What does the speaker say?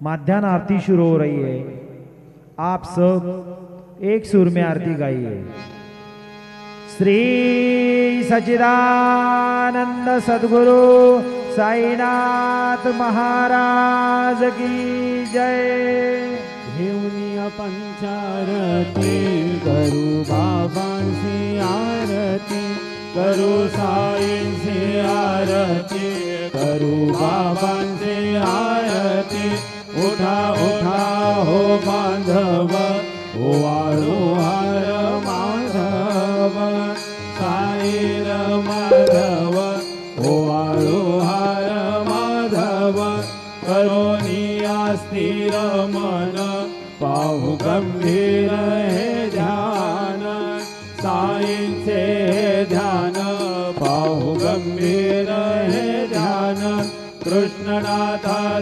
माध्यान्ह आरती शुरू हो रही है। आप सब एक सुर में आरती गाइए। श्री सच्चिदानंद सद्गुरु साईनाथ महाराज की जय। घेऊनिया पंचारती करू बाबांची आरती, करू साईंची आरती, करू बाबांची आरती। उठा उठा हो बांधव, ओवाळू हार माधव, साईर माधव, ओवाळू हार माधव। करोनिया स्थिर मन, पाहू गंभीर हे ध्यान, साईंचे हे ध्यान, पाहू गंभीर हे ध्यान। कृष्णनाथा